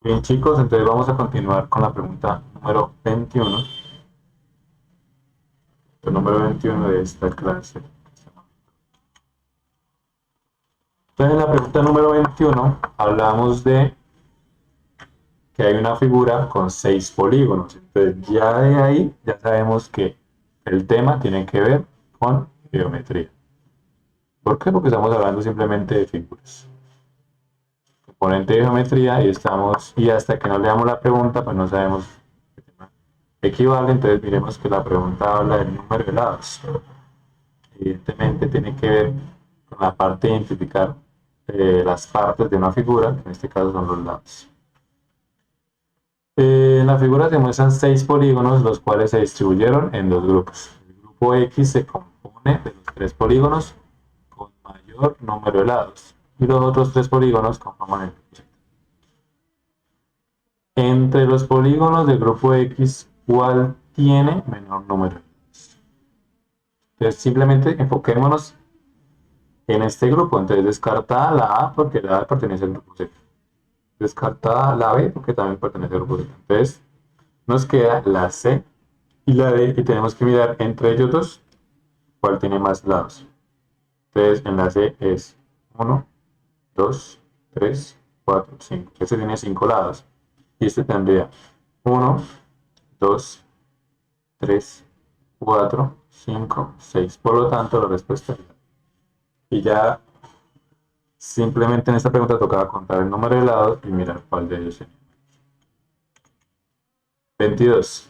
Bien, chicos, entonces vamos a continuar con la pregunta número 21. El número 21 de esta clase. Entonces, en la pregunta número 21 hablamos de que hay una figura con 6 polígonos. Entonces, ya de ahí ya sabemos que el tema tiene que ver con geometría. ¿Por qué? Porque estamos hablando simplemente de figuras. Componente de geometría y hasta que no leamos la pregunta, pues no sabemos qué tema equivale. Entonces, miremos que la pregunta habla del número de lados. Evidentemente tiene que ver con la parte de identificar las partes de una figura, que en este caso son los lados. En la figura se muestran 6 polígonos, los cuales se distribuyeron en dos grupos. El grupo X se compone de los 3 polígonos con mayor número de lados y los otros 3 polígonos conforman el proyecto. Entre los polígonos del grupo X, ¿cuál tiene menor número de lados? Entonces simplemente enfoquémonos en este grupo. Entonces descartada la A porque la A pertenece al grupo Z. Descartada la B porque también pertenece al grupo Z. Entonces nos queda la C y la D y tenemos que mirar entre ellos dos cuál tiene más lados. Entonces en la C es 1, 2, 3, 4, 5. Este tiene 5 lados y este tendría 1, 2, 3, 4, 5, 6. Por lo tanto la respuesta es la. Y ya simplemente en esta pregunta tocaba contar el número de lados y mirar cuál de ellos es. 22.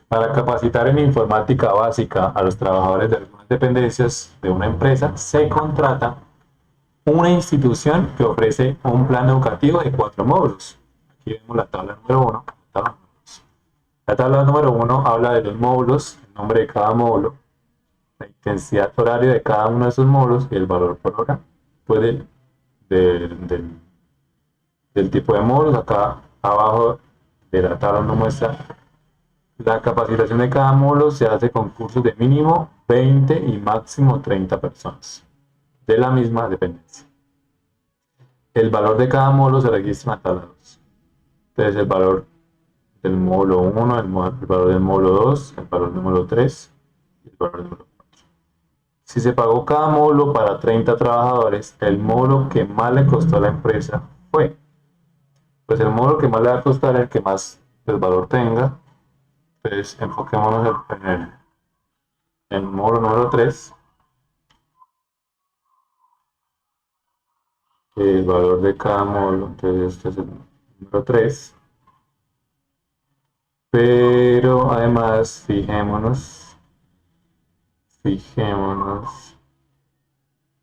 Para capacitar en informática básica a los trabajadores de algunas dependencias de una empresa, se contrata una institución que ofrece un plan educativo de 4 módulos. Aquí vemos la tabla número 1. La tabla número 1 habla de los módulos, el nombre de cada módulo, la intensidad horaria de cada uno de esos módulos y el valor por hora. Puede del, del tipo de módulos. Acá abajo de la tabla nos muestra la capacitación de cada módulo. Se hace con cursos de mínimo 20 y máximo 30 personas de la misma dependencia. El valor de cada módulo se registra en la tabla 2. Entonces el valor del módulo 1, el valor del módulo 2, el valor del módulo 3 y el valor del módulo 4. Si se pagó cada módulo para 30 trabajadores, el módulo que más le costó a la empresa fue, pues el módulo que más le va a costar el que más el valor tenga. Entonces enfoquémonos en el módulo número 3, el valor de cada módulo. Entonces este es el número 3. Pero además fijémonos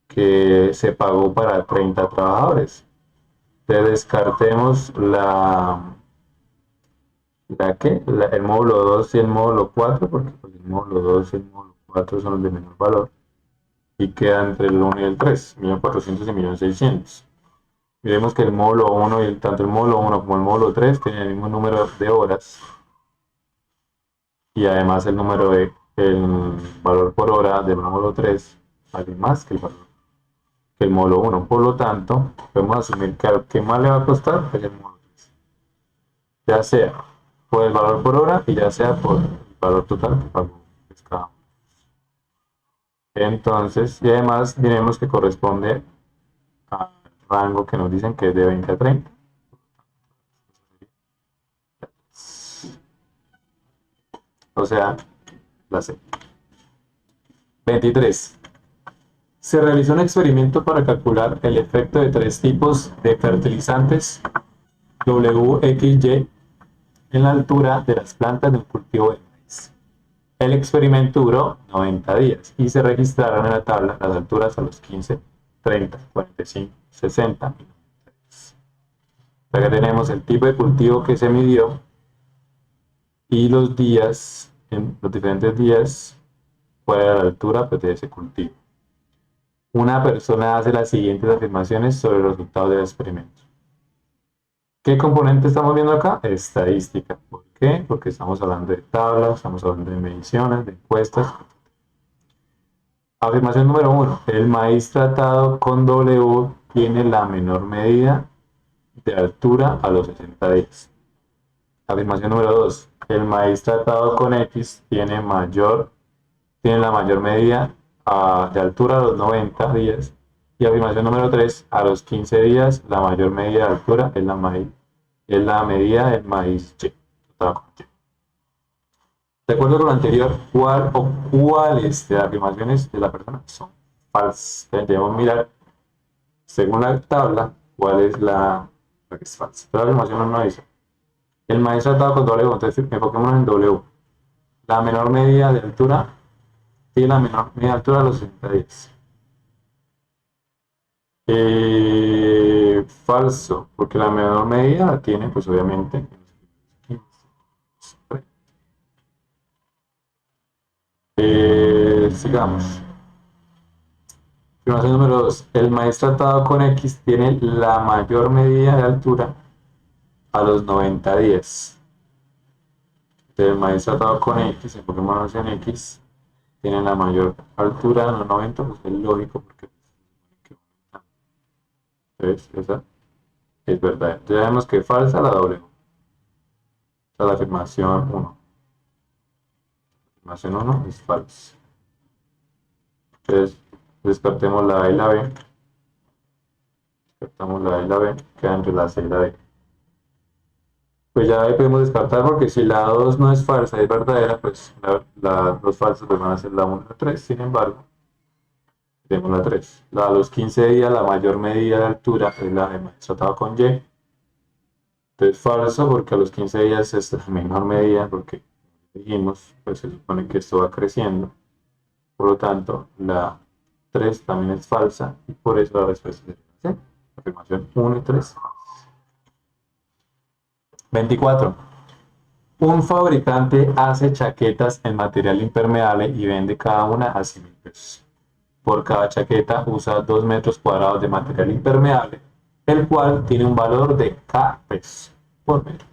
que se pagó para 30 trabajadores. Entonces descartemos el módulo 2 y el módulo 4, porque pues, el módulo 2 y el módulo 4 son los de menor valor. Y queda entre el 1 y el 3, 1.400.000 y 1.600.000. Miremos que el módulo 1 y tanto el módulo 1 como el módulo 3 tienen el mismo número de horas y además el valor por hora del módulo 3 vale más que el módulo 1. Por lo tanto, podemos asumir que al que más le va a costar es el módulo 3, ya sea por el valor por hora y ya sea por el valor total que pagó cada uno. Entonces, y además diremos que corresponde al rango que nos dicen que es de 20 a 30. O sea, la C. 23. Se realizó un experimento para calcular el efecto de 3 tipos de fertilizantes WXY en la altura de las plantas del cultivo de maíz. El experimento duró 90 días y se registraron en la tabla las alturas a los 15, 30, 45, 60 y 90 días. Acá tenemos el tipo de cultivo que se midió y los días, en los diferentes días, cuál era la altura pues, de ese cultivo. Una persona hace las siguientes afirmaciones sobre los resultados del experimento. ¿Qué componente estamos viendo acá? Estadística. ¿Por qué? Porque estamos hablando de tablas, estamos hablando de mediciones, de encuestas. Afirmación número 1. El maíz tratado con W tiene la menor medida de altura a los 60 días. Afirmación número 2. El maíz tratado con X tiene la mayor medida de altura a los 90 días. Y afirmación número 3. A los 15 días la mayor medida de altura es la medida del maíz Y, tratado con Y. De acuerdo con lo anterior, cuáles de las afirmaciones de la persona son falsas? Debemos mirar, según la tabla, cuál es la que es falsa. La afirmación no dice. El maíz tratado con W, entonces enfoquémonos en W. La menor medida de altura y la menor medida de altura a los 60 días. Falso, porque la menor medida la tiene, pues obviamente, sigamos. Afirmación número 2. El maíz tratado con X tiene la mayor medida de altura a los 90 días. El maíz tratado con X, enfoquémonos en X, tiene la mayor altura a los 90, pues es lógico porque entonces esa es verdad. Ya vemos que es falsa la doble. Esta es la afirmación 1. La afirmación 1 es falsa. Entonces descartemos la A y la B. Descartamos la A y la B, queda entre la C y la D. Pues ya ahí podemos descartar porque si la 2 no es falsa, es verdadera, pues los falsos pues van a ser la 1 y la 3. Sin embargo, tenemos la 3. A los 15 días la mayor medida de altura es la de maíz tratado con Y. Entonces falso porque a los 15 días es la menor medida porque dijimos, pues se supone que esto va creciendo. Por lo tanto, la 3 también es falsa y por eso la respuesta sería C. Afirmación 1 y 3. 24. Un fabricante hace chaquetas en material impermeable y vende cada una a 100.000 pesos. Por cada chaqueta usa 2 metros cuadrados de material impermeable, el cual tiene un valor de K pesos por metro.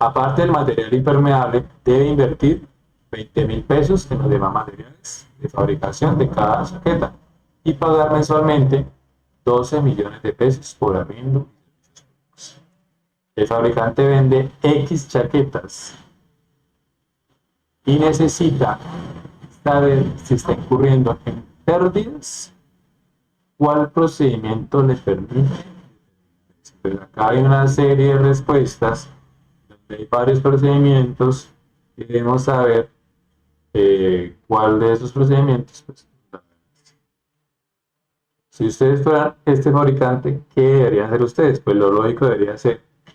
Aparte del material impermeable, debe invertir 20.000 pesos en los demás materiales de fabricación de cada chaqueta y pagar mensualmente 12 millones de pesos por arriendo. El fabricante vende X chaquetas y necesita saber si está incurriendo en pérdidas. ¿Cuál procedimiento le permite? Pues acá hay una serie de respuestas donde hay varios procedimientos y debemos saber cuál de esos procedimientos. Pues, si ustedes fueran este fabricante, ¿qué deberían hacer ustedes? Pues lo lógico debería ser, o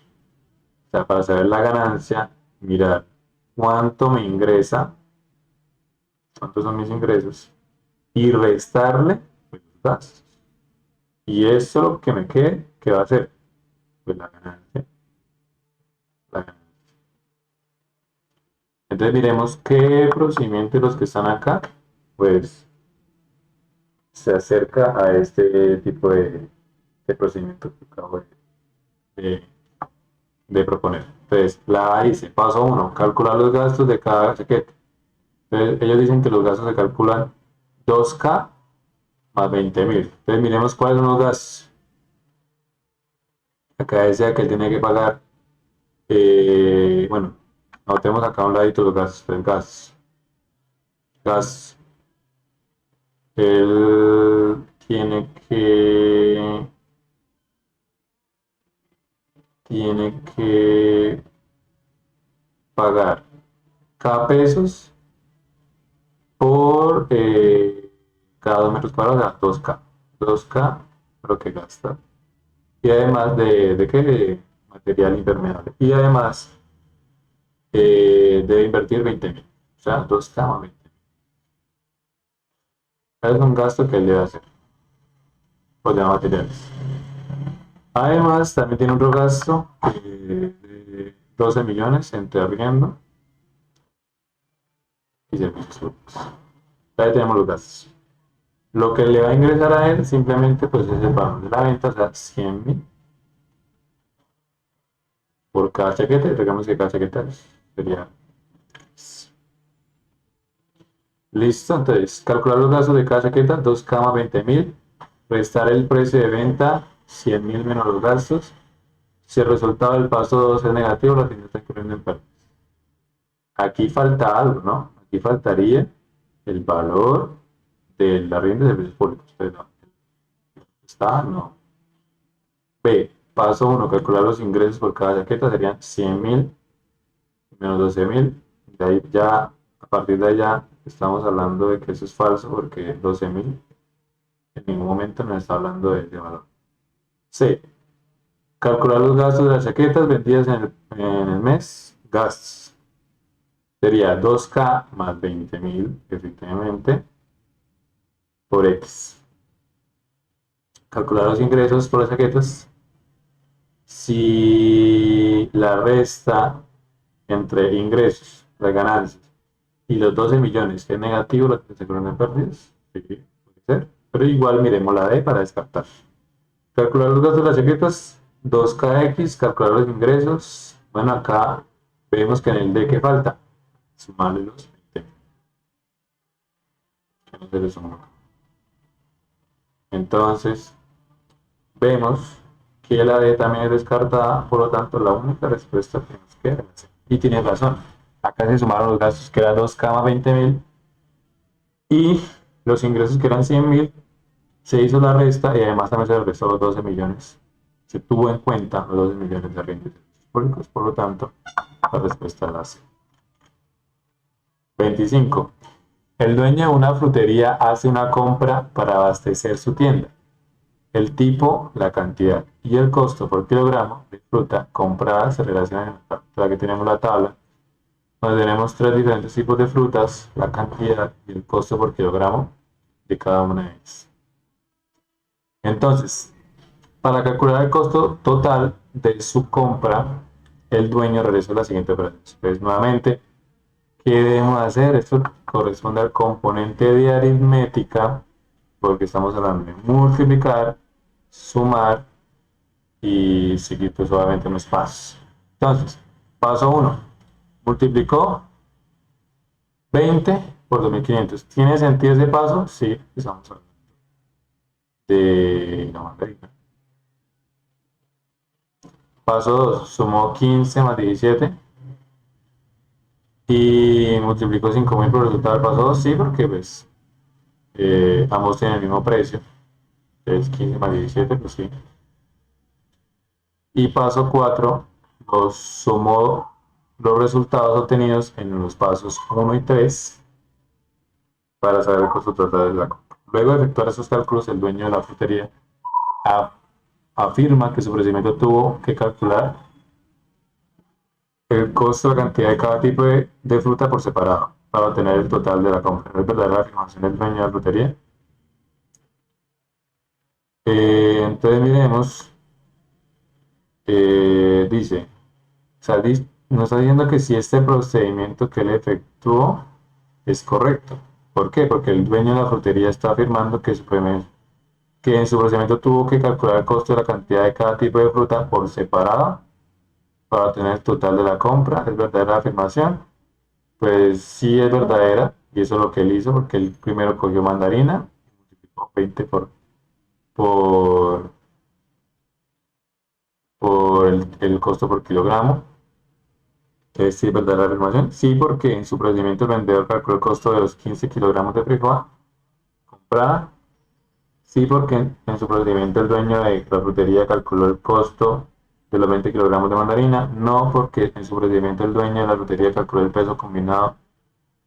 sea, para saber la ganancia, mirar cuánto me ingresa, cuántos son mis ingresos, y restarle pues, los gastos. Y eso lo que me quede, ¿qué va a hacer? Pues la ganancia. La ganancia. Entonces miremos qué procedimiento de los que están acá, pues se acerca a este tipo de procedimiento que acabo de proponer. Entonces, la A dice, paso 1, calcular los gastos de cada chaqueta. Entonces, ellos dicen que los gastos se calculan 2K más 20.000. Entonces, miremos cuáles son los gastos. Acá decía que él tiene que pagar, bueno, anotemos acá a un ladito los gastos, tres gastos. Gastos. Él tiene que pagar K pesos por cada 2 metros cuadrados, o sea, 2K. 2K lo que gasta. Y además de qué? De material impermeable. Y además debe invertir 20.000. O sea, 2K más 20.000. Es un gasto que él debe hacer por de materiales. Además, también tiene otro gasto de 12 millones entre arriendo y servicios públicos. Ahí tenemos los gastos. Lo que le va a ingresar a él simplemente pues es el valor de la venta, o sea, 100.000 por cada chaqueta. Y digamos que cada chaqueta sería listo. Entonces, calcular los gastos de cada chaqueta, 2K más 20.000, restar el precio de venta, 100.000 menos los gastos, Si el resultado del paso 2 es negativo, la tienda está incurriendo en pérdidas. Aquí falta algo, ¿no? Aquí faltaría el valor de la renta de servicios públicos. Entonces, no. ¿Está? No. B. Paso 1. Calcular los ingresos por cada chaqueta serían 100.000 menos 12.000. De ahí ya, a partir de allá, estamos hablando de que eso es falso porque 12.000 en ningún momento nos está hablando de valor. C. Calcular los gastos de las chaquetas vendidas en el mes. Gastos. Sería 2K más 20.000, efectivamente, por X. Calcular los ingresos por las chaquetas. Si la resta entre ingresos, las ganancias, y los 12 millones es negativo, lo que se corren pérdidas. Sí, puede ser. Pero igual miremos la D para descartar. Calcular los gastos de las chaquetas, 2KX, calcular los ingresos. Bueno, acá vemos que en el D que falta, sumarle los 20. Que no se le suma. Entonces, vemos que la D también es descartada, por lo tanto, la única respuesta que nos queda es C. Y tiene razón. Acá se sumaron los gastos que eran 2K más 20.000 y los ingresos que eran 100.000. Se hizo la resta y además también se le restó los 12 millones. Se tuvo en cuenta los 12 millones de rentas públicos, por lo tanto, la respuesta es la C. 25. El dueño de una frutería hace una compra para abastecer su tienda. El tipo, la cantidad y el costo por kilogramo de fruta comprada se relacionan en la que tenemos la tabla, donde tenemos tres diferentes tipos de frutas, la cantidad y el costo por kilogramo de cada una de ellas. Entonces, para calcular el costo total de su compra, el dueño realizó la siguiente operación. Entonces, nuevamente, ¿qué debemos hacer? Esto corresponde al componente de aritmética, porque estamos hablando de multiplicar, sumar y seguir pues obviamente unos pasos. Entonces, paso 1, multiplicó 20 por 2.500. ¿Tiene sentido ese paso? Sí, estamos hablando de la mandarina. Paso 2, sumó 15 más 17 y multiplicó 5.000 por el resultado del paso 2. Sí, porque pues ambos tienen el mismo precio. Entonces 15 más 17, pues sí. Y paso 4, sumó los resultados obtenidos en los pasos 1 y 3 para saber el costo total de la compra. Luego de efectuar esos cálculos, el dueño de la frutería afirma que su procedimiento tuvo que calcular el costo de la cantidad de cada tipo de fruta por separado para obtener el total de la compra. ¿No es verdadera la afirmación del dueño de la frutería? Entonces miremos, dice, o sea, nos está diciendo que si este procedimiento que él efectuó es correcto. ¿Por qué? Porque el dueño de la frutería está afirmando que en su procedimiento tuvo que calcular el costo de la cantidad de cada tipo de fruta por separado para obtener el total de la compra. ¿Es verdadera la afirmación? Pues sí es verdadera, y eso es lo que él hizo, porque él primero cogió mandarina, multiplicó 20 por, por el costo por kilogramo. Entonces, ¿sí es verdadera la afirmación? Sí, porque en su procedimiento el vendedor calculó el costo de los 15 kilogramos de frijol comprada. Sí, porque en su procedimiento el dueño de la frutería calculó el costo de los 20 kilogramos de mandarina. No, porque en su procedimiento el dueño de la frutería calculó el peso combinado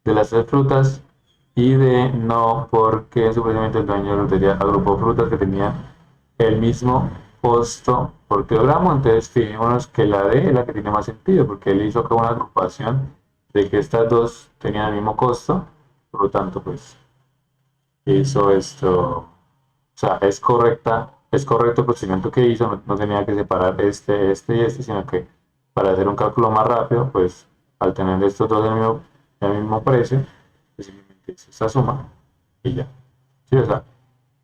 de las tres frutas. Y no, porque en su procedimiento el dueño de la frutería agrupó frutas que tenían el mismo costo por kilogramo. Entonces fijémonos que la D es la que tiene más sentido, porque él hizo como una agrupación de que estas dos tenían el mismo costo. Por lo tanto, pues hizo esto. O sea, es correcto el procedimiento que hizo, no tenía que separar este y este, sino que para hacer un cálculo más rápido, pues al tener estos dos el mismo precio, pues simplemente hizo esta suma y ya. Sí, o sea,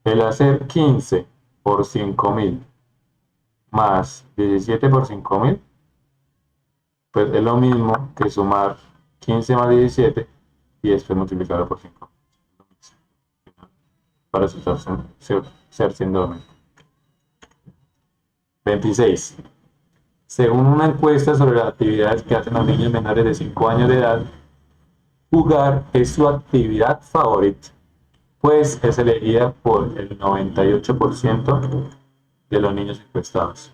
el hacer 15 por 5.000 más 17 por 5.000, pues es lo mismo que sumar 15 más 17 y después multiplicarlo por 5 para ser siendo 26. Según una encuesta sobre las actividades que hacen los niños menores de 5 años de edad, jugar es su actividad favorita, pues es elegida por el 98% de los niños encuestados.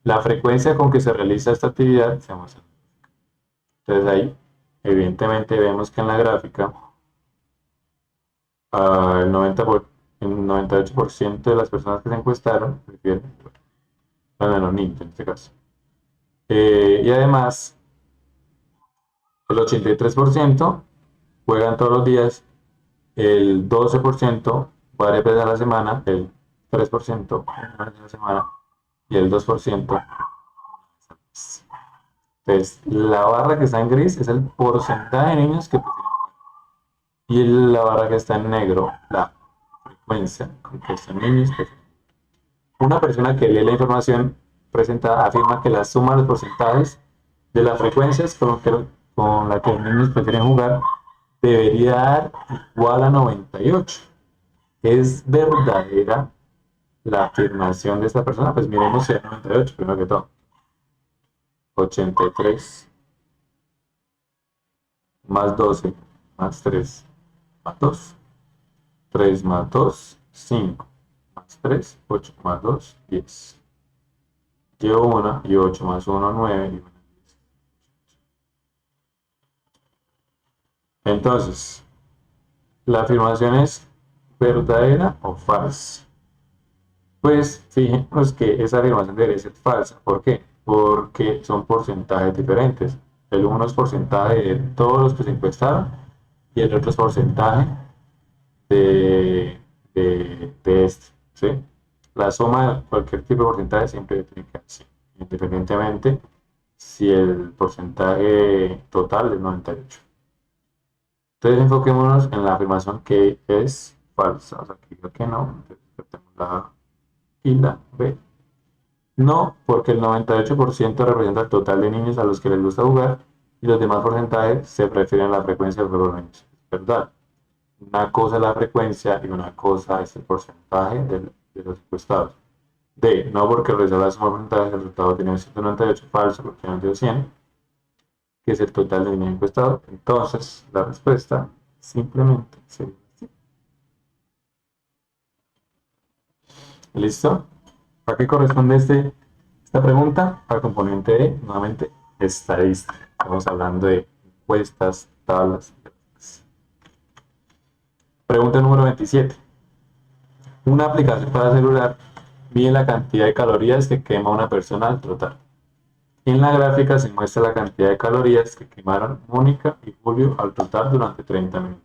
La frecuencia con que se realiza esta actividad se muestra. Entonces ahí, evidentemente, vemos que en la gráfica el 98% de las personas que se encuestaron prefieren, bueno, de los niños en este caso. Y además, el 83% juegan todos los días, el 12% varias veces a la semana, el 3% una vez a la semana y el 2%. Entonces, la barra que está en gris es el porcentaje de niños que prefieren y la barra que está en negro, la frecuencia con que estos niños prefieren. Una persona que lee la información presentada afirma que la suma de los porcentajes de las frecuencias con la que los niños prefieren jugar debería dar igual a 98. ¿Es verdadera la afirmación de esta persona? Pues miremos si es 98, primero que todo. 83 más 12 más 3 más 2. 3 más 2, 5 más 3, 8 más 2, 10. Llevo una y 8 más 1, 9 y 1, 10. Entonces, ¿la afirmación es verdadera o falsa? Pues fíjenos que esa afirmación debería ser falsa. ¿Por qué? Porque son porcentajes diferentes. El uno es porcentaje de todos los que se encuestaron y el otro es porcentaje de, este. ¿Sí? La suma de cualquier tipo de porcentaje siempre tiene que ser así, independientemente si el porcentaje total es 98. Entonces enfoquémonos en la afirmación que es falsa, o sea, que diga que no. Entonces, la A y la B. No, porque el 98% representa el total de niños a los que les gusta jugar y los demás porcentajes se refieren a la frecuencia del juego de los niños. Es verdad. Una cosa es la frecuencia y una cosa es el porcentaje de los encuestados. D, no porque realizar la suma de porcentajes el resultado tiene 198, falso porque no dio 100, que es el total de niños encuestados. Entonces, la respuesta simplemente sería así. ¿Listo? ¿A qué corresponde esta pregunta? Al componente E, nuevamente, estadística. Estamos hablando de encuestas, tablas. Pregunta número 27. Una aplicación para celular mide la cantidad de calorías que quema una persona al trotar. En la gráfica se muestra la cantidad de calorías que quemaron Mónica y Julio al trotar durante 30 minutos.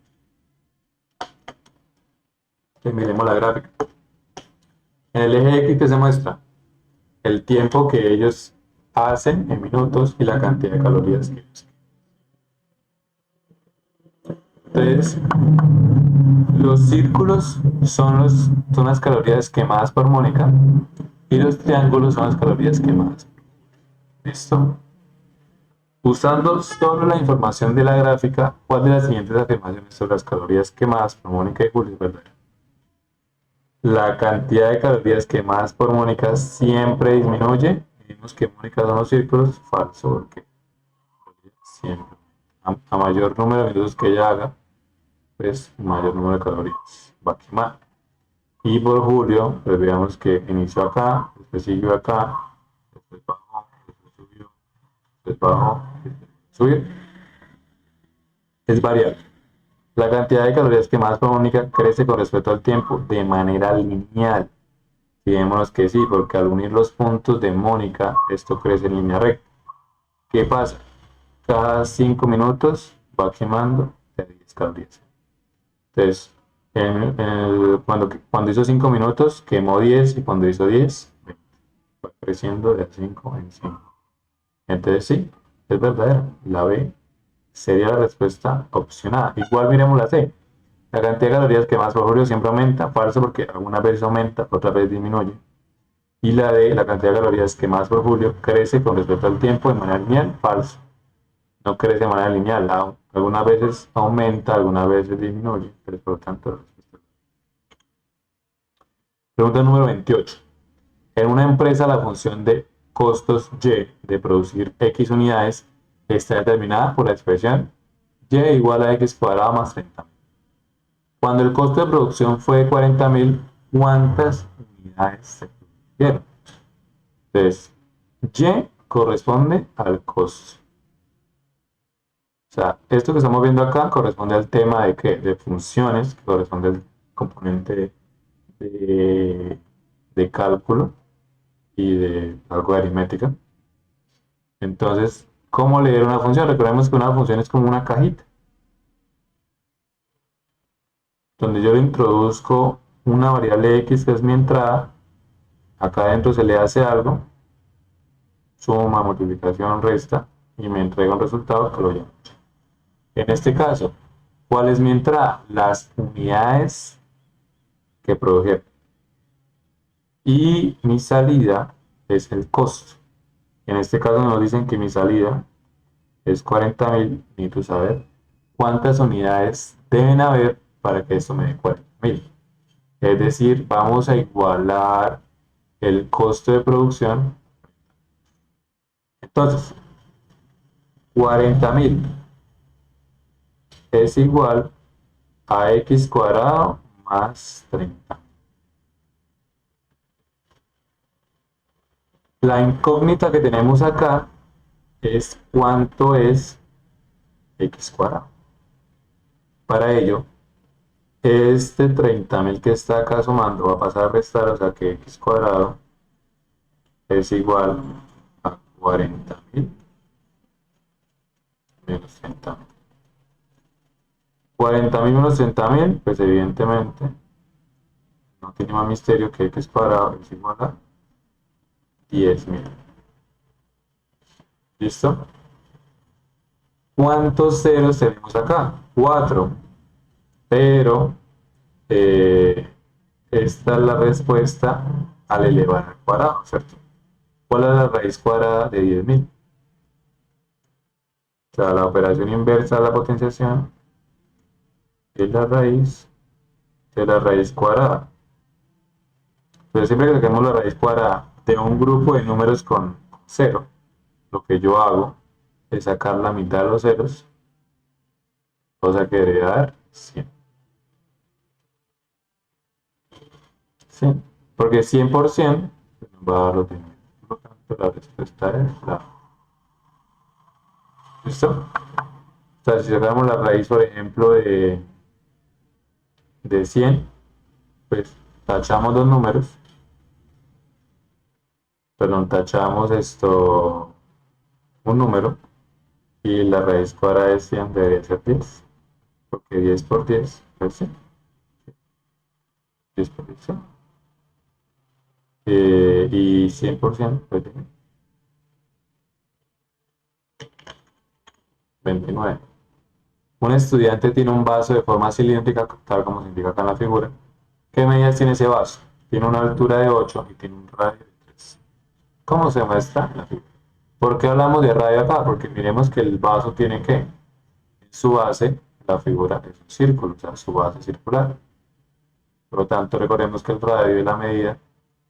Miremos la gráfica. En el eje X que se muestra el tiempo que ellos hacen en minutos y la cantidad de calorías que ellos queman. Entonces, los círculos son las calorías quemadas por Mónica y los triángulos son las calorías quemadas. ¿Listo? Usando solo la información de la gráfica, ¿cuál de las siguientes afirmaciones sobre las calorías quemadas por Mónica y Julio es verdadera? La cantidad de calorías quemadas por Mónica siempre disminuye. Vimos que Mónica son los círculos, falso, porque siempre. A mayor número de minutos que ella haga, pues mayor número de calorías va a quemar. Y por Julio, pues veamos que inició acá, después siguió acá, después bajó, después subió, después bajó, subir. Es variable. La cantidad de calorías quemadas por Mónica crece con respecto al tiempo de manera lineal. Fijémonos que sí, porque al unir los puntos de Mónica, esto crece en línea recta. ¿Qué pasa? Cada 5 minutos va quemando de 10 calorías. Entonces, cuando hizo 5 minutos, quemó 10 y cuando hizo 10, 20. Va creciendo de 5 en 5. Entonces sí, es verdadero. La B sería la respuesta opción A. Igual miremos la C. La cantidad de calorías quemadas por Julio siempre aumenta, falso porque algunas veces aumenta, otras veces disminuye. Y la D, la cantidad de calorías quemadas por Julio crece con respecto al tiempo de manera lineal, falso. No crece de manera lineal, algunas veces aumenta, algunas veces disminuye, pero por lo tanto la respuesta es. Pregunta número 28. En una empresa la función de costos Y de producir X unidades está determinada por la expresión Y igual a X cuadrado más 30.000. Cuando el costo de producción fue de 40.000, ¿cuántas unidades se produjeron? Entonces, Y corresponde al costo. O sea, esto que estamos viendo acá corresponde al tema de ¿qué? De funciones, que corresponde al componente de cálculo y de algo de aritmética. Entonces, ¿cómo leer una función? Recordemos que una función es como una cajita, donde yo le introduzco una variable x que es mi entrada, acá adentro se le hace algo, suma, multiplicación, resta, y me entrega un resultado que lo llamo. En este caso, ¿cuál es mi entrada? Las unidades que produjeron. Y mi salida es el costo. En este caso nos dicen que mi salida es 40.000. Necesito saber cuántas unidades deben haber para que esto me dé 40.000. Es decir, vamos a igualar el costo de producción. Entonces, 40.000 es igual a x cuadrado más 30. La incógnita que tenemos acá es cuánto es x cuadrado. Para ello, este 30.000 que está acá sumando va a pasar a restar, o sea que x cuadrado es igual a 40.000 menos 30.000. 40.000 menos 30.000, pues evidentemente no tiene más misterio que x cuadrado es igual a 10.000. ¿Listo? ¿Cuántos ceros tenemos acá? 4. Pero esta es la respuesta al elevar al cuadrado, ¿cierto? ¿Cuál es la raíz cuadrada de 10.000? O sea, la operación inversa de la potenciación es la raíz de la raíz cuadrada. Entonces, siempre que saquemos la raíz cuadrada de un grupo de números con 0, lo que yo hago es sacar la mitad de los ceros, cosa que debería dar 100. 100. Porque 100% va a dar lo mismo. Por lo tanto, la respuesta es la. ¿Listo? O sea, si sacamos la raíz, por ejemplo, de 100, pues tachamos dos números, perdón, tachamos un número, y la raíz cuadrada de 100 debería ser 10, porque 10 por 10 es 100. 10 por 10 100. Y 100% pues 29. Un estudiante tiene un vaso de forma cilíndrica, tal como se indica acá en la figura. ¿Qué medidas tiene ese vaso? Tiene una altura de 8 y tiene un radio de 3. ¿Cómo se muestra en la figura? ¿Por qué hablamos de radio acá? Porque miremos que el vaso tiene que, en su base, la figura es un círculo, o sea, su base circular. Por lo tanto, recordemos que el radio es la medida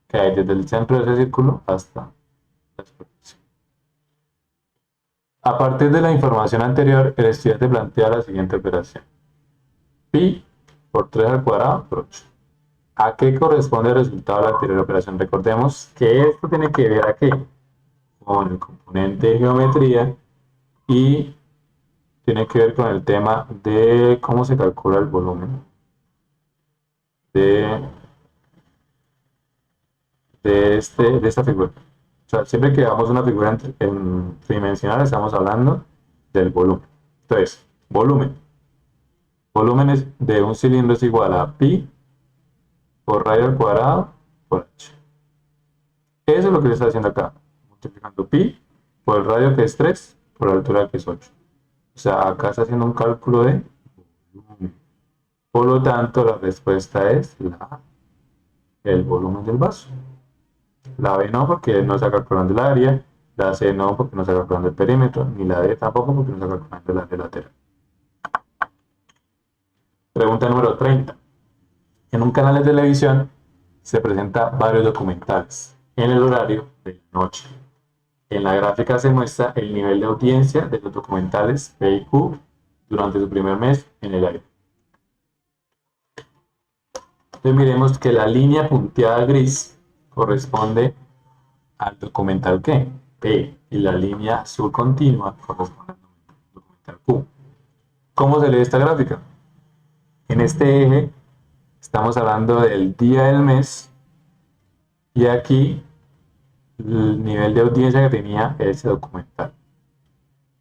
que hay desde el centro de ese círculo hasta la superficie. A partir de la información anterior, el estudiante plantea la siguiente operación. Pi por 3 al cuadrado por 8. ¿A qué corresponde el resultado de la anterior operación? Recordemos que esto tiene que ver a qué, con el componente de geometría, y tiene que ver con el tema de cómo se calcula el volumen de esta figura. O sea, siempre que veamos una figura en tridimensional estamos hablando del volumen. Entonces, volumen. Volumen de un cilindro es igual a pi por radio al cuadrado por h. Eso es lo que le está haciendo acá. Multiplicando pi por el radio, que es 3, por la altura, que es 8. O sea, acá está haciendo un cálculo de volumen. Por lo tanto, la respuesta es el volumen del vaso. La B no, porque no está calculando el área. La C no, porque no está calculando el perímetro. Ni la D tampoco, porque no está calculando el área lateral. Pregunta número 30. En un canal de televisión se presentan varios documentales en el horario de la noche. En la gráfica se muestra el nivel de audiencia de los documentales P y Q durante su primer mes en el aire. Entonces miremos que la línea punteada gris corresponde al documental ¿qué? P, y la línea azul continua corresponde al documental Q. ¿Cómo se lee esta gráfica? En este eje estamos hablando del día del mes y aquí el nivel de audiencia que tenía ese documental.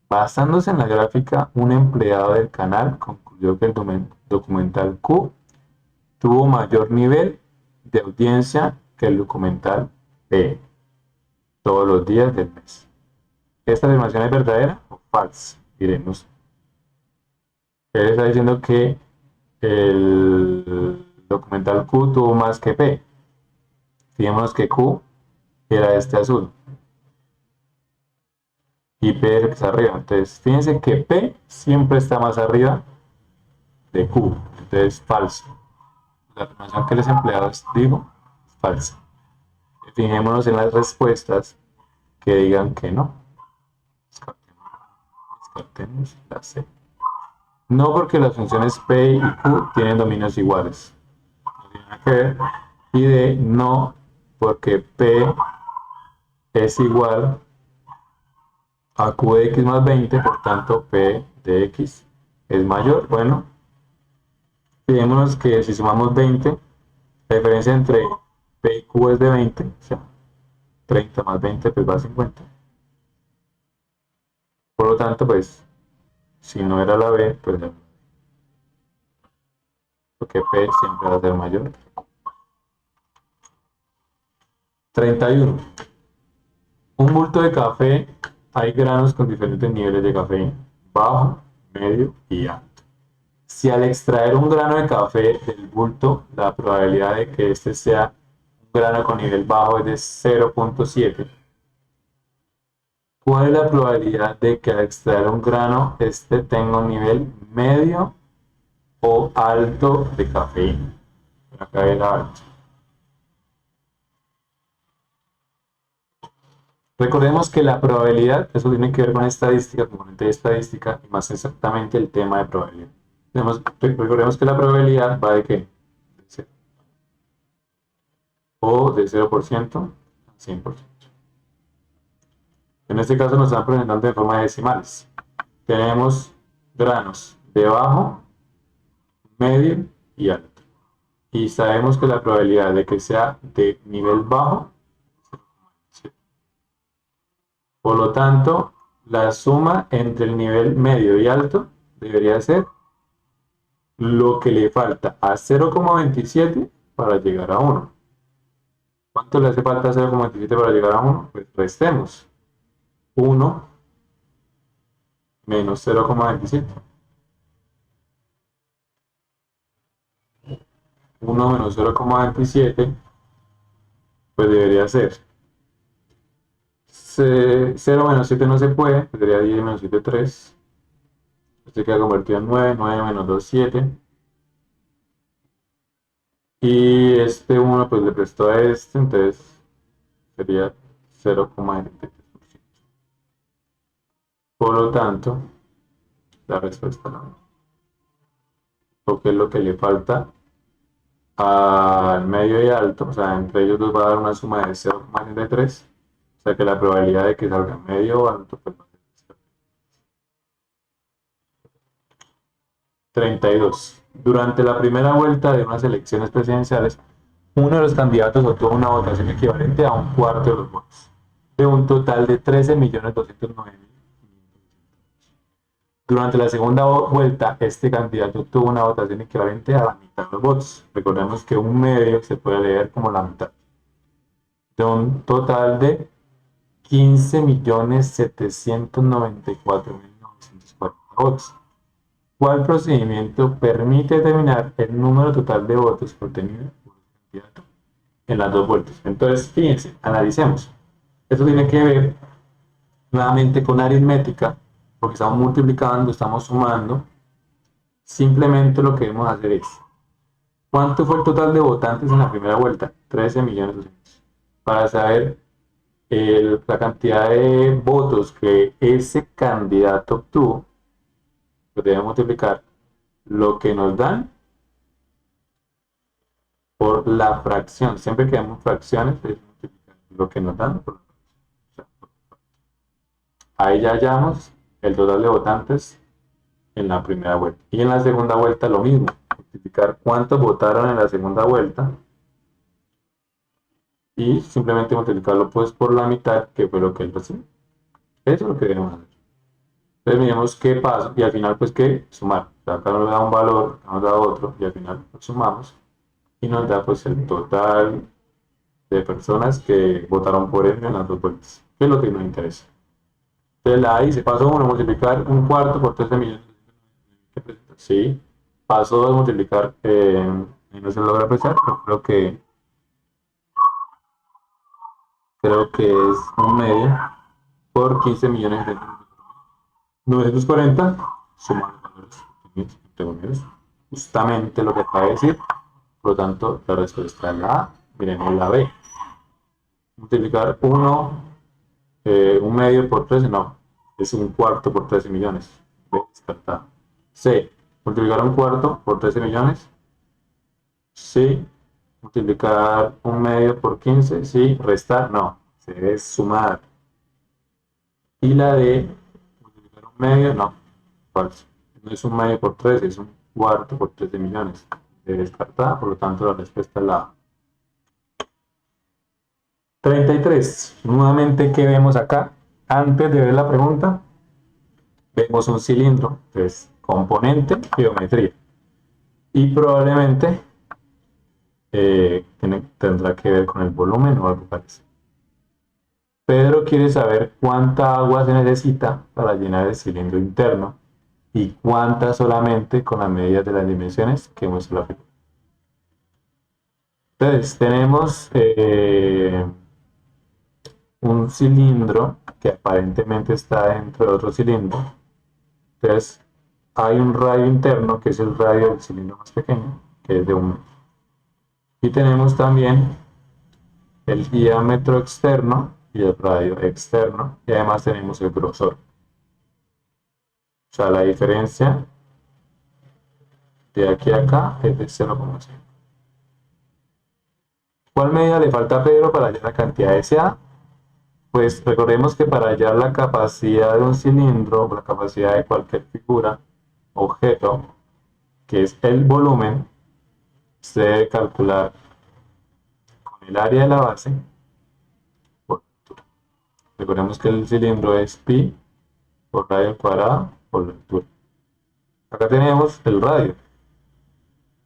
Basándose en la gráfica, un empleado del canal concluyó que el documental Q tuvo mayor nivel de audiencia que el documental P todos los días del mes. ¿Esta afirmación es verdadera o falsa? Diremos. Él está diciendo que el documental Q tuvo más que P. Fijémonos que Q era este azul y P es el que está arriba. Entonces, fíjense que P siempre está más arriba de Q. Entonces, falso. La afirmación que los empleados digo es falsa. Fijémonos en las respuestas que digan que no. Descartemos la C. No, porque las funciones P y Q tienen dominios iguales. No tiene nada que ver. Y D, no, porque P es igual a Q de X más 20, por tanto P de X es mayor. Bueno, fijémonos que si sumamos 20, la diferencia entre P y Q es de 20, o sea, 30 más 20 pues va a 50. Por lo tanto, pues, si no era la B, pues la, porque P siempre va a ser mayor. 31. Un bulto de café, hay granos con diferentes niveles de café, bajo, medio y alto. Si al extraer un grano de café del bulto, la probabilidad de que este sea un grano con nivel bajo es de 0.7, ¿cuál es la probabilidad de que al extraer un grano este tenga un nivel medio o alto de cafeína? Acá era alto. Recordemos que la probabilidad, eso tiene que ver con estadística, componente de estadística, y más exactamente el tema de probabilidad. Recordemos que la probabilidad va de qué? De 0. O de 0% a 100%. En este caso nos están presentando de forma de decimales. Tenemos granos de bajo, medio y alto. Y sabemos que la probabilidad de que sea de nivel bajo es 0,7. Por lo tanto, la suma entre el nivel medio y alto debería ser lo que le falta a 0,27 para llegar a 1. ¿Cuánto le hace falta a 0,27 para llegar a 1? Pues restemos. 1 menos 0,27. 1 menos 0,27 pues debería ser 0 menos 7 no se puede, pues sería 10 menos 7, 3. Este queda convertido en 9, 9 menos 2, 7. Y este 1 pues le prestó a este, entonces sería 0,23%. Por lo tanto, la respuesta no. Porque es lo que le falta al medio y alto, o sea, entre ellos dos va a dar una suma de 0,33. O sea que la probabilidad de que salga medio o alto pues va a ser 32. Durante la primera vuelta de unas elecciones presidenciales, uno de los candidatos obtuvo una votación equivalente a un cuarto de los votos, de un total de 13.209.000. Durante la segunda vuelta, este candidato obtuvo una votación equivalente a la mitad de los votos. Recordemos que un medio se puede leer como la mitad, de un total de 15.794.940 votos. ¿Cuál procedimiento permite determinar el número total de votos obtenidos por el candidato en las dos vueltas? Entonces, fíjense, analicemos. Esto tiene que ver nuevamente con aritmética, porque estamos multiplicando, estamos sumando. Simplemente lo que debemos hacer es, ¿cuánto fue el total de votantes en la primera vuelta? 13.200.000. Para saber la cantidad de votos que ese candidato obtuvo, pues debe multiplicar lo que nos dan por la fracción. Siempre que damos fracciones, es multiplicar lo que nos dan por la fracción. Ahí ya hallamos el total de votantes en la primera vuelta. Y en la segunda vuelta lo mismo, multiplicar cuántos votaron en la segunda vuelta y simplemente multiplicarlo pues por la mitad, que fue lo que él recibió. Eso es lo que debemos hacer. Entonces miremos qué pasa y al final pues qué sumar. O sea, acá nos da un valor, nos da otro y al final lo sumamos y nos da pues el total de personas que votaron por él en las dos vueltas, que es lo que nos interesa. Entonces la dice, paso 1, multiplicar un cuarto por 13 millones. Sí. Paso 2, multiplicar, no se logra apreciar, pero creo que es un medio por 15 millones de 940, sumar los valores, justamente lo que acaba de decir. Por lo tanto, la respuesta es la A. Miremos la B. Multiplicar 1, un medio por 13, no, es un cuarto por 13 millones. B, descartada. C, multiplicar un cuarto por 13 millones. Sí. Multiplicar un medio por 15, sí. Restar, no, se debe sumar. Y la D, multiplicar un medio, no, falso. No es un medio por 13, es un cuarto por 13 millones. Debe descartar, por lo tanto la respuesta es la A. 33. Nuevamente, ¿qué vemos acá? Antes de ver la pregunta, vemos un cilindro, entonces componente, geometría. Y probablemente tendrá que ver con el volumen o algo parecido. Pedro quiere saber cuánta agua se necesita para llenar el cilindro interno y cuánta solamente con las medidas de las dimensiones que muestra la figura. Entonces, tenemos un cilindro que aparentemente está dentro de otro cilindro. Entonces, hay un radio interno, que es el radio del cilindro más pequeño, que es de 1 metro. Y tenemos también el diámetro externo y el radio externo, y además tenemos el grosor. O sea, la diferencia de aquí a acá es de 0,5. ¿Cuál medida le falta a Pedro para hallar la cantidad de SA? Pues recordemos que para hallar la capacidad de un cilindro, o la capacidad de cualquier figura, objeto, que es el volumen, se debe calcular con el área de la base por altura. Recordemos que el cilindro es pi por radio al cuadrado por la altura. Acá tenemos el radio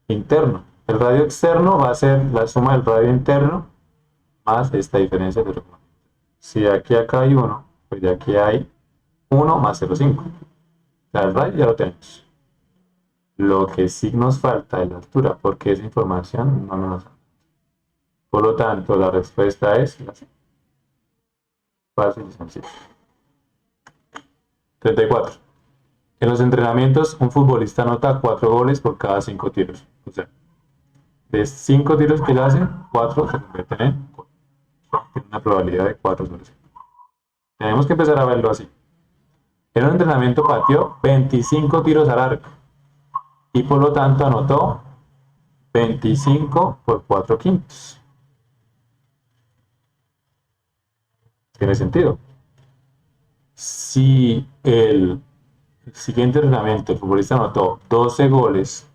interno. El radio externo va a ser la suma del radio interno más esta diferencia de 0,5. Si de aquí a acá hay 1, pues de aquí hay 1 más 0,5. El radio ya lo tenemos. Lo que sí nos falta es la altura, porque esa información no nos da. Por lo tanto, la respuesta es la C. Fácil y sencillo. 34. En los entrenamientos, un futbolista anota 4 goles por cada 5 tiros. O sea, de 5 tiros que él hace, 4 se convierten en gol. Tiene una probabilidad de 4 sobre 5. Tenemos que empezar a verlo así. En un entrenamiento pateó 25 tiros al arco y por lo tanto anotó 25 por 4 quintos. Tiene sentido. Si el siguiente entrenamiento el futbolista anotó 12 goles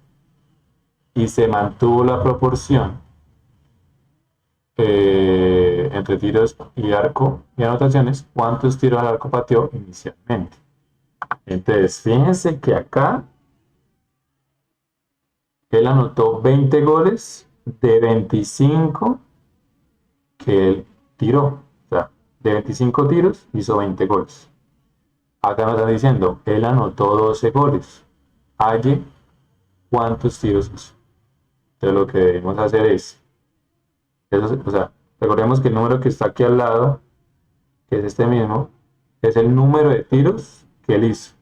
y se mantuvo la proporción entre tiros y arco y anotaciones, ¿cuántos tiros al arco pateó inicialmente? Entonces, fíjense que acá él anotó 20 goles de 25 que él tiró. O sea, de 25 tiros hizo 20 goles. Acá nos están diciendo, él anotó 12 goles. Halle cuántos tiros hizo. Entonces lo que debemos hacer es, o sea, recordemos que el número que está aquí al lado, que es este mismo, es el número de tiros que él hizo.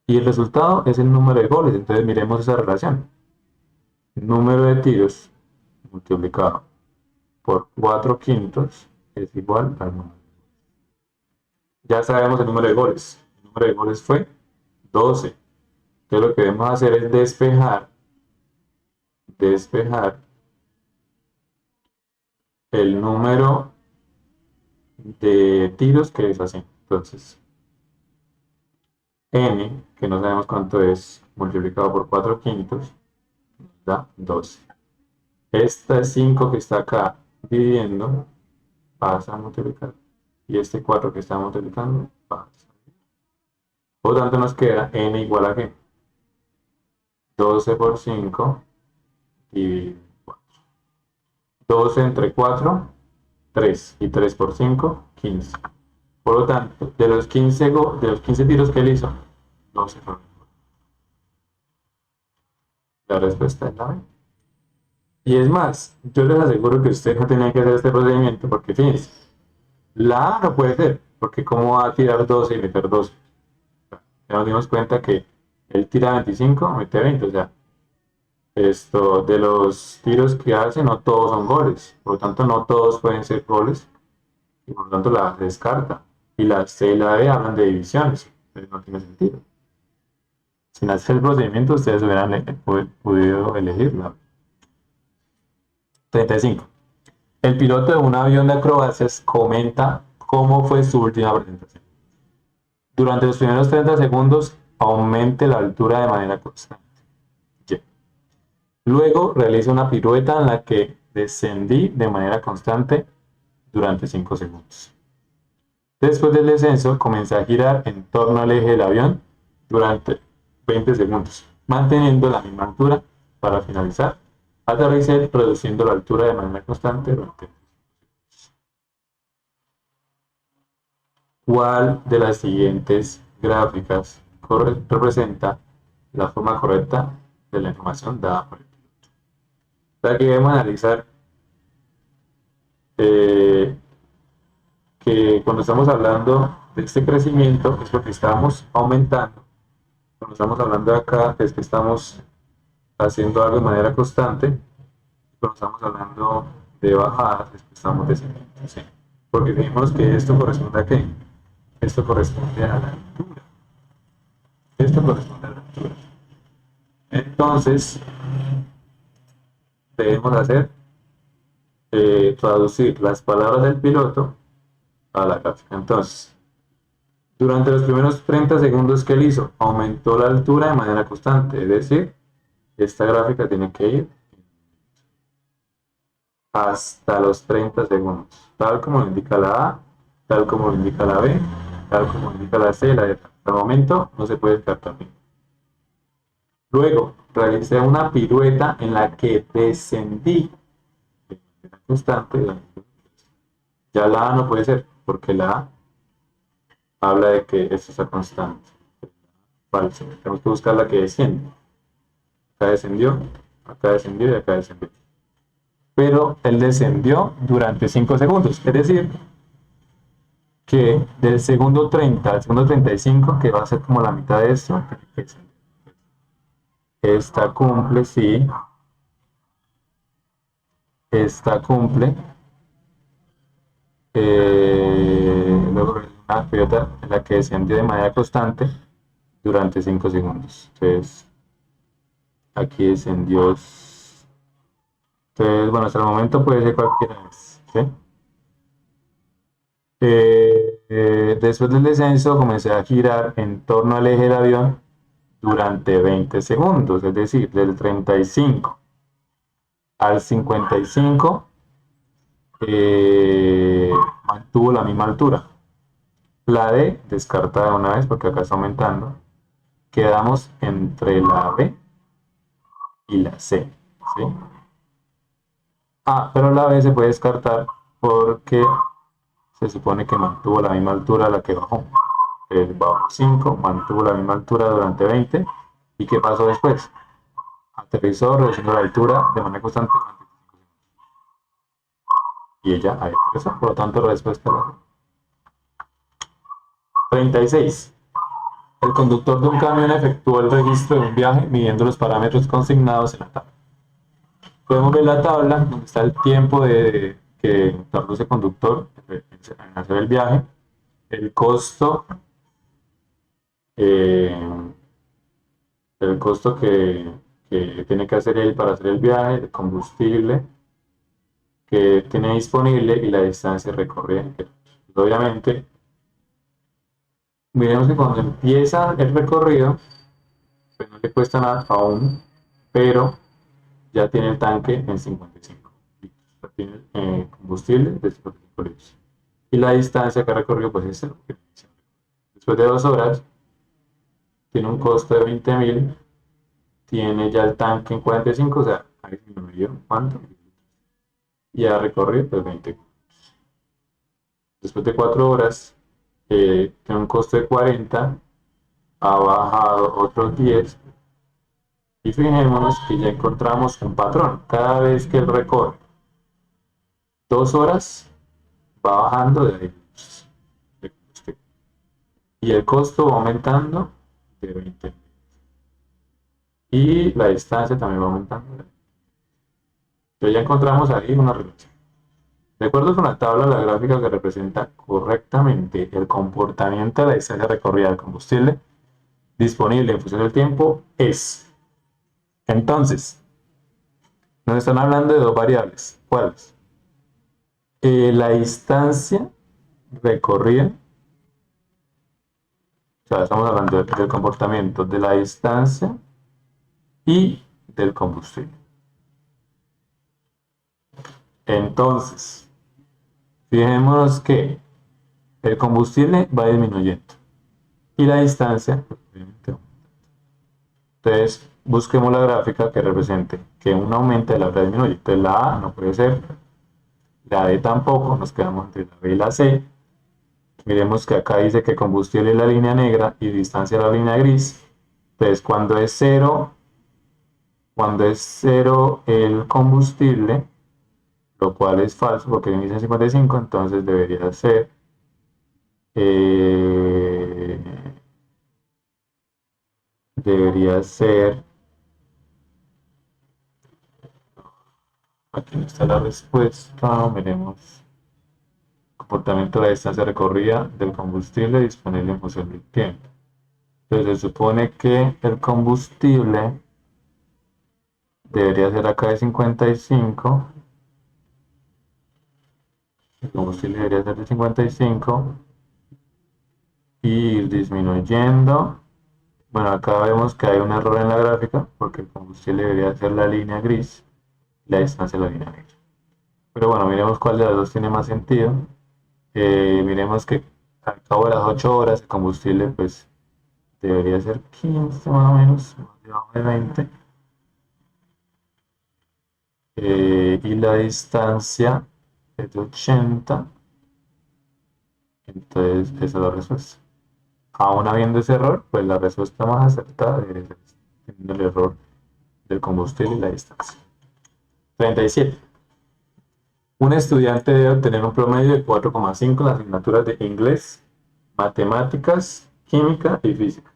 Y el resultado es el número de goles. Entonces miremos esa relación. Número de tiros multiplicado por 4 quintos es igual al número. Ya sabemos el número de goles. El número de goles fue 12. Entonces lo que debemos hacer es despejar el número de tiros que es así. Entonces, n, que no sabemos cuánto es, multiplicado por 4 quintos, nos da 12. Esta 5 que está acá dividiendo, pasa a multiplicar. Y este 4 que está multiplicando, pasa. Por lo tanto, nos queda n igual a ¿qué? 12 por 5 y 4. 12 entre 4, 3. Y 3 por 5, 15. Por lo tanto, de los 15 tiros que él hizo, 12 fueron. La respuesta es la B. Y es más, yo les aseguro que usted no tenía que hacer este procedimiento porque fíjense, la A no puede ser, porque ¿cómo va a tirar 12 y meter 12? Ya nos dimos cuenta que él tira 25, mete 20, o sea, esto de los tiros que hace no todos son goles, por lo tanto no todos pueden ser goles y por lo tanto la A se descarta. Y la C y la D hablan de divisiones, pero no tiene sentido. Sin hacer el procedimiento ustedes hubieran podido elegirla. 35. El piloto de un avión de acrobacias comenta cómo fue su última presentación. Durante los primeros 30 segundos aumente la altura de manera constante. Y. Luego realiza una pirueta en la que descendí de manera constante durante 5 segundos. Después del descenso comencé a girar en torno al eje del avión durante 20 segundos, manteniendo la misma altura. Para finalizar, aterricé reduciendo la altura de manera constante durante. ¿Cuál de las siguientes gráficas representa la forma correcta de la información dada por el piloto? Aquí debemos analizar que cuando estamos hablando de este crecimiento es porque estamos aumentando. Cuando estamos hablando de acá es que estamos haciendo algo de manera constante. Cuando estamos hablando de bajadas es que estamos descendiendo. ¿Sí? Porque dijimos que esto corresponde a ¿qué? Esto corresponde a la altura. Esto corresponde a la altura. Entonces, debemos hacer traducir las palabras del piloto a la gráfica. Entonces, durante los primeros 30 segundos que él hizo, aumentó la altura de manera constante. Es decir, esta gráfica tiene que ir hasta los 30 segundos. Tal como lo indica la A, tal como lo indica la B, tal como lo indica la C y la D. Hasta el momento no se puede descartar bien. Luego, realicé una pirueta en la que descendí de manera constante. Ya la A no puede ser, porque la A habla de que esto está constante. Falso. Tenemos que buscar la que desciende. Acá descendió y acá descendió. Pero él descendió durante 5 segundos. Es decir, que del segundo 30 al segundo 35, que va a ser como la mitad de esto, esta cumple, sí. Esta cumple. Luego una pirueta en la que descendió de manera constante durante 5 segundos. Entonces, aquí descendió. Entonces, bueno, hasta el momento puede ser cualquiera de esas, ¿sí? Después del descenso comencé a girar en torno al eje del avión durante 20 segundos, es decir, del 35 al 55 mantuvo la misma altura. La D descartada una vez porque acá está aumentando. Quedamos entre la B y la C, ¿sí? Ah, pero la B se puede descartar porque se supone que mantuvo la misma altura a la que bajó. Bajó 5, mantuvo la misma altura durante 20. ¿Y qué pasó después? Aterrizó reduciendo la altura de manera constante durante 5 segundos. Y ella ahí aterrizó, por lo tanto la respuesta es la 36. El conductor de un camión efectuó el registro de un viaje midiendo los parámetros consignados en la tabla. Podemos ver la tabla donde está el tiempo de que tarda ese conductor en hacer el viaje, el costo, eh, el costo que tiene que hacer él para hacer el viaje, el combustible que tiene disponible y la distancia recorrida. Obviamente, miremos que cuando empieza el recorrido, pues no le cuesta nada aún, pero ya tiene el tanque en 55 litros, tiene combustible de 55 litros. Y la distancia que ha recorrido pues es 0. Después de 2 horas, tiene un costo de 20.000, tiene ya el tanque en 45, o sea, ha disminuido cuánto, y ha recorrido pues 20. Después de 4 horas, tiene un costo de 40, ha bajado otros 10, y fijémonos que ya encontramos un patrón. Cada vez que él recorre 2 horas, va bajando de combustible. Y el costo va aumentando de 20. Y la distancia también va aumentando. Entonces ya encontramos ahí una relación. De acuerdo con la tabla, la gráfica que representa correctamente el comportamiento de la distancia recorrida del combustible disponible en función del tiempo es. Entonces, nos están hablando de dos variables. ¿Cuáles? La distancia recorrida, o sea, estamos hablando del comportamiento de la distancia y del combustible. Entonces, fijémonos que el combustible va disminuyendo y la distancia, obviamente, aumenta. Entonces, busquemos la gráfica que represente que un aumenta y la otra disminuye. Entonces, la A no puede ser, la D tampoco, nos quedamos entre la B y la C. Miremos que acá dice que combustible es la línea negra y distancia es la línea gris. Entonces, cuando es cero el combustible, lo cual es falso porque inicia en 55, entonces debería ser aquí no está la respuesta, veremos comportamiento de la distancia recorrida del combustible disponible en función del tiempo. Entonces se supone que el combustible debería ser acá de 55, el combustible debería ser de 55 y ir disminuyendo. Bueno, acá vemos que hay un error en la gráfica porque el combustible debería ser la línea gris y la distancia la línea negra. Pero bueno, miremos cuál de las dos tiene más sentido. Miremos que al cabo de las 8 horas el combustible pues debería ser 15 más o menos, más debajo de 20. Y la distancia es de 80. Entonces esa es la respuesta. Aún habiendo ese error, pues la respuesta más acertada debería ser teniendo el error del combustible y la distancia. 37. Un estudiante debe obtener un promedio de 4,5 en las asignaturas de inglés, matemáticas, química y física.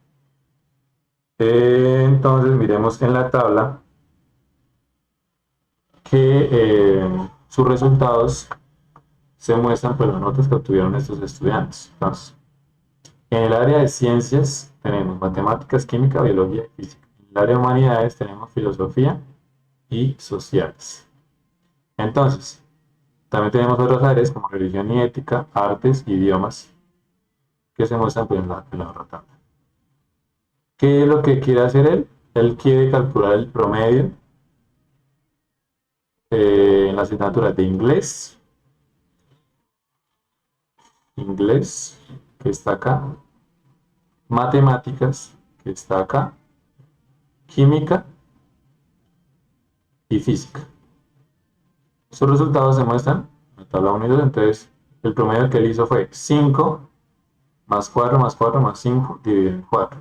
Entonces miremos en la tabla que sus resultados se muestran por las notas que obtuvieron estos estudiantes. Entonces, en el área de ciencias tenemos matemáticas, química, biología y física. En el área de humanidades tenemos filosofía y sociales. Entonces, también tenemos otras áreas como religión y ética, artes, idiomas, que se muestran pues, en la otra tabla. ¿Qué es lo que quiere hacer él? Él quiere calcular el promedio en las asignaturas de inglés, que está acá, matemáticas, que está acá, química y física. Sus resultados se muestran en la tabla 1 y 2, entonces el promedio que él hizo fue 5 más 4 más 4 más 5 dividido en 4.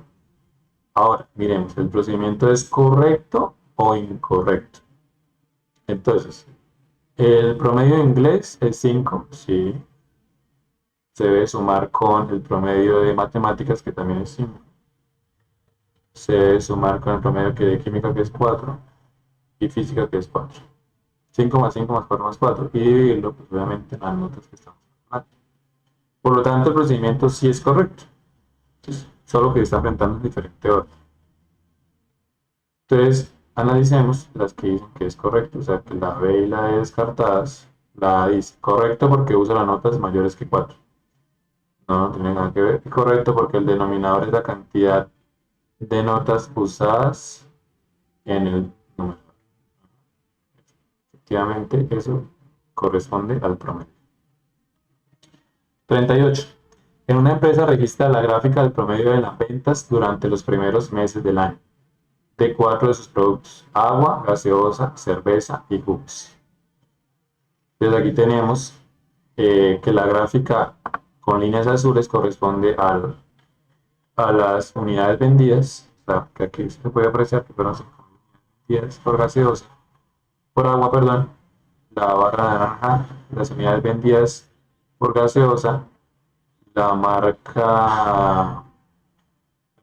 Ahora, miremos, ¿el procedimiento es correcto o incorrecto? Entonces, el promedio de inglés es 5, sí. Se debe sumar con el promedio de matemáticas, que también es 5. Se debe sumar con el promedio de química, que es 4. Y física, que es 4. 5 más 5 más 4 más 4 y dividirlo, pues obviamente en las notas que estamos calculando. Por lo tanto, el procedimiento sí es correcto, solo que está enfrentando un diferente orden. Entonces, analicemos las que dicen que es correcto, o sea, que la B y la D descartadas, la A dice correcto porque usa las notas mayores que 4. No, no tiene nada que ver. Correcto porque el denominador es la cantidad de notas usadas en el número. Efectivamente, eso corresponde al promedio. 38. En una empresa registra la gráfica del promedio de las ventas durante los primeros meses del año de 4 de sus productos: agua, gaseosa, cerveza y jugos. Entonces aquí tenemos que la gráfica con líneas azules corresponde a las unidades vendidas, o sea, que aquí se puede apreciar que fueron 5 unidades por gaseosa, por agua, perdón, la barra naranja, las unidades vendidas por gaseosa, la marca,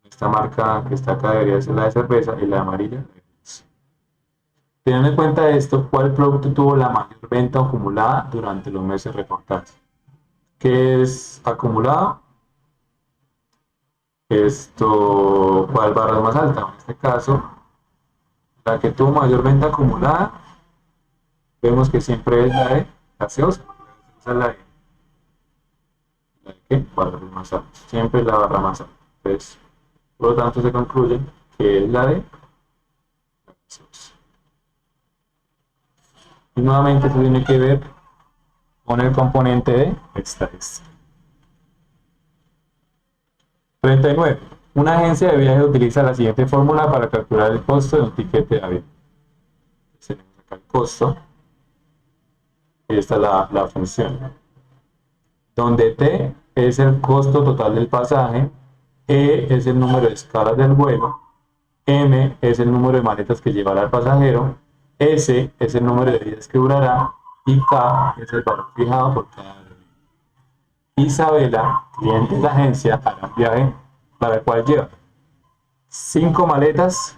esta marca que está acá debería ser la de cerveza y la amarilla. Teniendo en cuenta esto, ¿cuál producto tuvo la mayor venta acumulada durante los meses reportados? ¿Qué es acumulado? ¿Cuál barra es más alta? En este caso, la que tuvo mayor venta acumulada, vemos que siempre es la de gaseosa. Esa es la de ¿qué? Barras más altas. Siempre es la barra más alta. Entonces, por lo tanto, se concluye que es la de gaseosa. Y nuevamente esto tiene que ver con el componente de estadística. 39. Una agencia de viajes utiliza la siguiente fórmula para calcular el costo de un tiquete de avión. Tenemos acá el costo. Esta es la función. Donde T es el costo total del pasaje, E es el número de escalas del vuelo, M es el número de maletas que llevará el pasajero, S es el número de días que durará y K es el valor fijado por cada avión. Isabela, cliente de la agencia, hará un viaje para el cual lleva 5 maletas,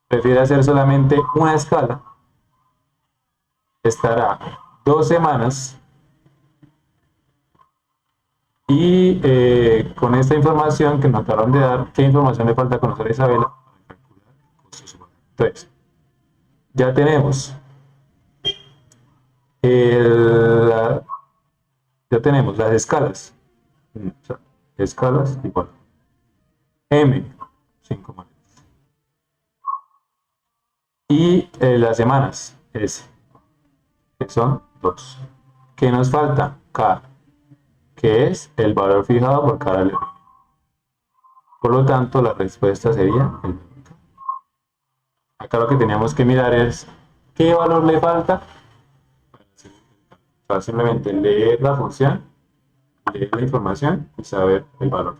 prefiere hacer solamente una escala, estará 2 semanas y con esta información que nos acaban de dar, ¿qué información le falta conocer a Isabela? Entonces, ya tenemos ya tenemos las escalas. O sea, escalas igual. M, 5 maletas. Y las semanas, S, que son 2. ¿Qué nos falta? K, que es el valor fijado por cada elemento. Por lo tanto, la respuesta sería el valor. Acá lo que tenemos que mirar es qué valor le falta. O sea, simplemente leer la función, leer la información y saber el valor.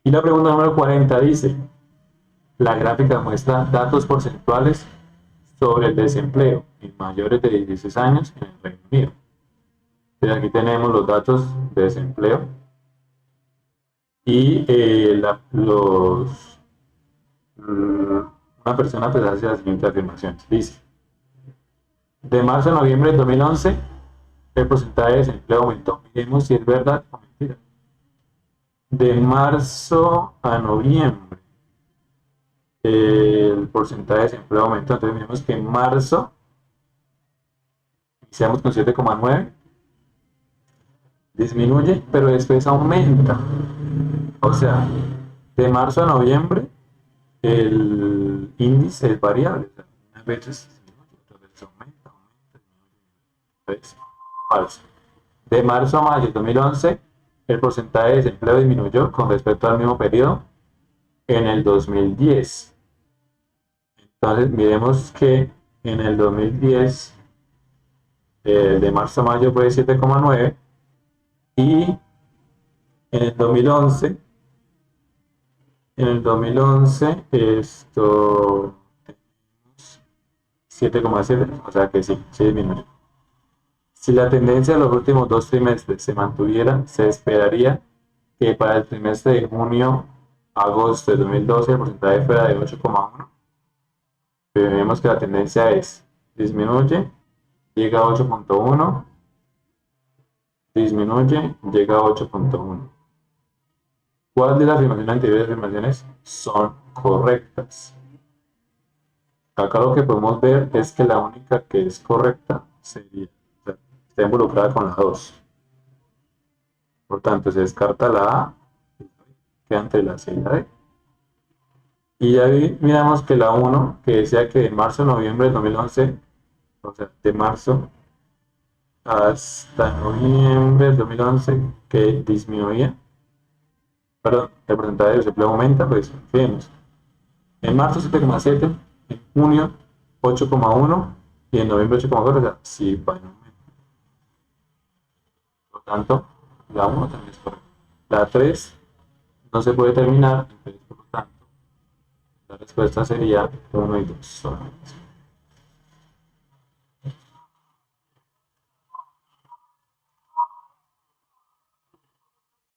Y la pregunta número 40 dice: la gráfica muestra datos porcentuales sobre el desempleo en mayores de 16 años en el Reino Unido. Entonces aquí tenemos los datos de desempleo y una persona pues hace la siguiente afirmación. Dice: de marzo a noviembre de 2011 el porcentaje de desempleo aumentó. Miremos si es verdad o mentira. De marzo a noviembre el porcentaje de desempleo aumentó. Entonces miremos que en marzo iniciamos con 7,9, disminuye, pero después aumenta. O sea, de marzo a noviembre el índice es variable. O sea, unas veces disminuye, otras veces aumenta, disminuye. Falso. De marzo a mayo de 2011 el porcentaje de desempleo disminuyó con respecto al mismo periodo en el 2010. Entonces miremos que en el 2010 de marzo a mayo fue 7,9 y en el 2011 esto 7,7, o sea que sí, se disminuye. Si la tendencia de los últimos 2 trimestres se mantuviera, se esperaría que para el trimestre de junio-agosto de 2012 el porcentaje fuera de 8,1. Pero vemos que la tendencia es disminuye, llega a 8.1, disminuye, llega a 8.1. ¿Cuál de las afirmaciones anteriores afirmaciones son correctas? Acá lo que podemos ver es que la única que es correcta sería, o sea, está involucrada con la 2. Por tanto, se descarta la A, queda entre la C y la D. Y ahí miramos que la 1, que decía que de marzo a noviembre del 2011, o sea, de marzo hasta noviembre del 2011, que disminuía, perdón, el porcentaje de desempleo aumenta, pues fíjense. En marzo 7,7, en junio 8,1 y en noviembre 8,4, o sea, sí va en aumento. Por lo tanto, la 1 también es correcta. La 3 no se puede terminar, entonces por lo tanto, la respuesta sería 1 y 2 solamente.